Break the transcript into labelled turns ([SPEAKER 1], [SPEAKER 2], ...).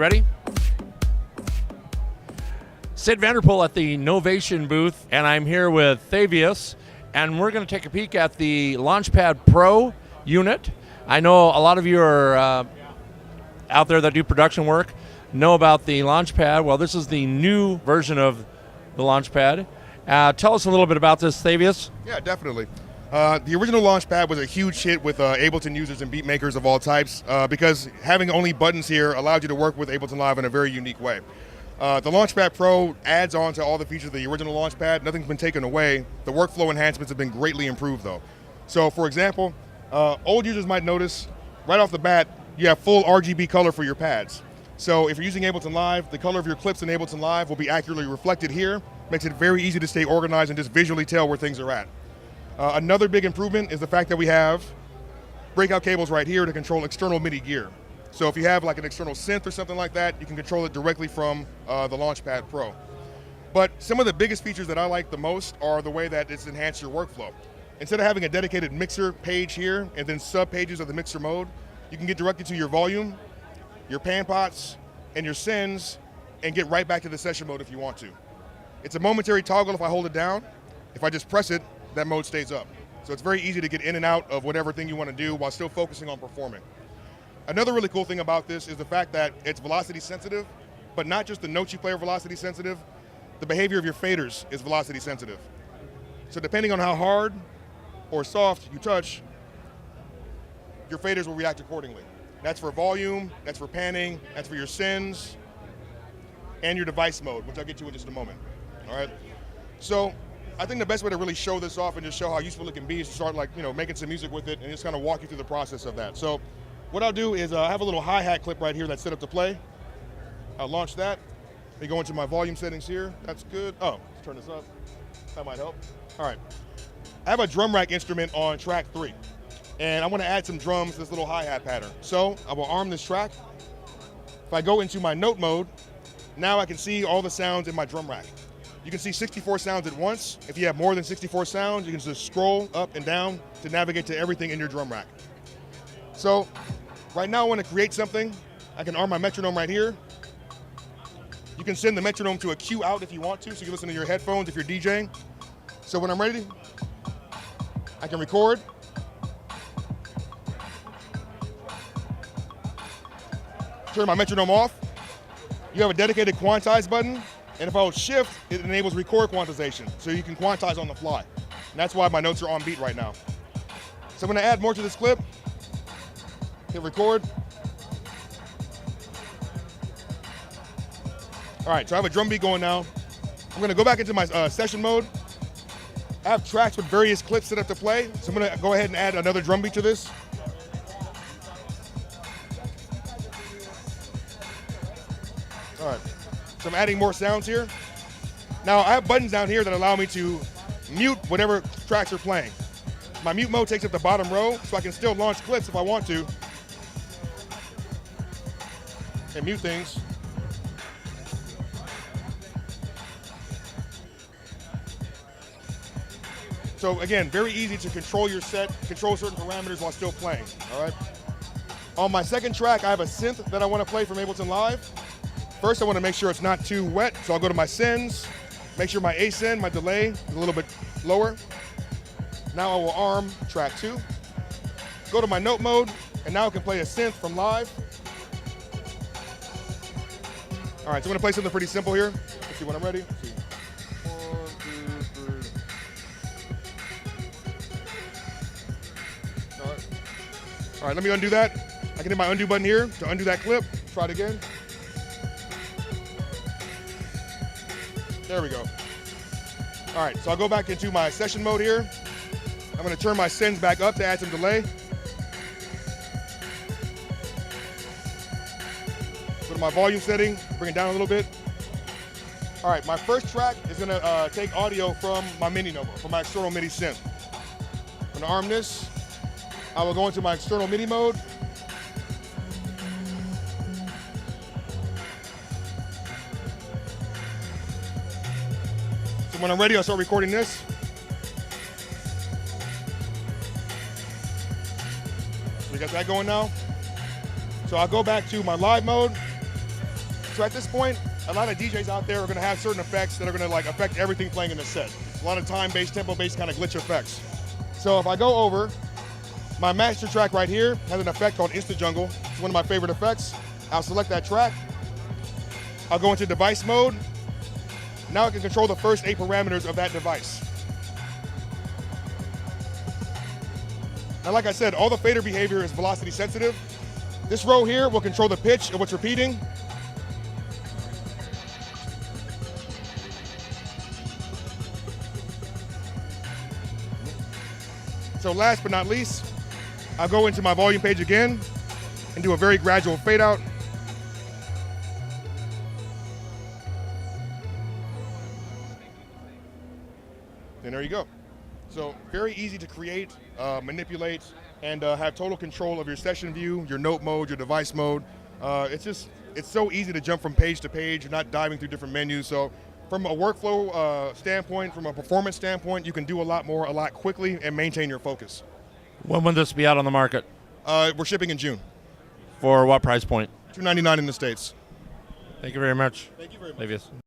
[SPEAKER 1] ready? Sid Vanderpool at the Novation booth, and I'm here with Thavius, and we're going to take a peek at the Launchpad Pro unit. I know a lot of you are out there that do production work know about the Launchpad. Well, this is the new version of the Launchpad. Tell us a little bit about this, Thavius.
[SPEAKER 2] Yeah, definitely. The original Launchpad was a huge hit with Ableton users and beat makers of all types because having only buttons here allowed you to work with Ableton Live in a very unique way. The Launchpad Pro adds on to all the features of the original Launchpad. Nothing's been taken away. The workflow enhancements have been greatly improved, though. So, for example, old users might notice right off the bat you have full RGB color for your pads. So if you're using Ableton Live, the color of your clips in Ableton Live will be accurately reflected here. Makes it very easy to stay organized and just visually tell where things are at. Another big improvement is the fact that we have breakout cables right here to control external MIDI gear. So if you have like an external synth or something like that, you can control it directly from the Launchpad Pro. But some of the biggest features that I like the most are the way that it's enhanced your workflow. Instead of having a dedicated mixer page here and then sub pages of the mixer mode, you can get directly to your volume, your pan pots, and your sends, and get right back to the session mode if you want to. It's a momentary toggle if I hold it down. If I just press it, that mode stays up. So it's very easy to get in and out of whatever thing you want to do while still focusing on performing. Another really cool thing about this is the fact that it's velocity sensitive, but not just the notes you play are velocity sensitive, the behavior of your faders is velocity sensitive. So depending on how hard or soft you touch, your faders will react accordingly. That's for volume, that's for panning, that's for your sends, and your device mode, which I'll get to in just a moment, all right? So I think the best way to really show this off and just show how useful it can be is to start making some music with it and just kind of walk you through the process of that. So what I'll do is I have a little hi-hat clip right here that's set up to play. I'll launch that. Let me go into my volume settings here. That's good. Oh, let's turn this up. That might help. All right. I have a drum rack instrument on track 3. And I want to add some drums to this little hi-hat pattern. So I will arm this track. If I go into my note mode, now I can see all the sounds in my drum rack. You can see 64 sounds at once. If you have more than 64 sounds, you can just scroll up and down to navigate to everything in your drum rack. So right now I want to create something. I can arm my metronome right here. You can send the metronome to a cue out if you want to, so you can listen to your headphones if you're DJing. So when I'm ready, I can record. Turn my metronome off. You have a dedicated quantize button, and if I hold shift, it enables record quantization, so you can quantize on the fly. And that's why my notes are on beat right now. So I'm gonna add more to this clip. Hit record. All right, so I have a drum beat going now. I'm gonna go back into my session mode. I have tracks with various clips set up to play, so I'm gonna go ahead and add another drum beat to this. All right, so I'm adding more sounds here. Now I have buttons down here that allow me to mute whatever tracks are playing. My mute mode takes up the bottom row, so I can still launch clips if I want to and mute things. So again, very easy to control your set, control certain parameters while still playing, all right? On my second track, I have a synth that I want to play from Ableton Live. First, I want to make sure it's not too wet, so I'll go to my sends, make sure my ascend, my delay, is a little bit lower. Now I will arm track 2. Go to my note mode, and now I can play a synth from live. All right, so I'm going to play something pretty simple here. Let's see when I'm ready. Let's see. 1, 2, 3. All right, let me undo that. I can hit my undo button here to undo that clip. Try it again. There we go. All right, so I'll go back into my session mode here. I'm gonna turn my sends back up to add some delay. Go to my volume setting, bring it down a little bit. All right, my first track is gonna take audio from my MIDI Nova, from my external MIDI synth. I'm gonna arm this. I will go into my external MIDI mode. So when I'm ready, I'll start recording this. So we got that going now. So I'll go back to my live mode. So at this point, a lot of DJs out there are going to have certain effects that are going to like affect everything playing in the set. A lot of time-based, tempo-based kind of glitch effects. So if I go over, my master track right here has an effect called Instant Jungle. It's one of my favorite effects. I'll select that track. I'll go into device mode. Now I can control the first 8 parameters of that device. Now, like I said, all the fader behavior is velocity sensitive. This row here will control the pitch of what's repeating. So last but not least, I'll go into my volume page again and do a very gradual fade out. And there you go. So very easy to create, manipulate, and have total control of your session view, your note mode, your device mode. It's so easy to jump from page to page. You're not diving through different menus. So from a workflow standpoint, from a performance standpoint, you can do a lot more, a lot quickly, and maintain your focus.
[SPEAKER 1] When will this be out on the market?
[SPEAKER 2] We're shipping in June.
[SPEAKER 1] For what price point?
[SPEAKER 2] $299 in the States.
[SPEAKER 1] Thank you very much.
[SPEAKER 2] Thank you very much.
[SPEAKER 1] Lavius.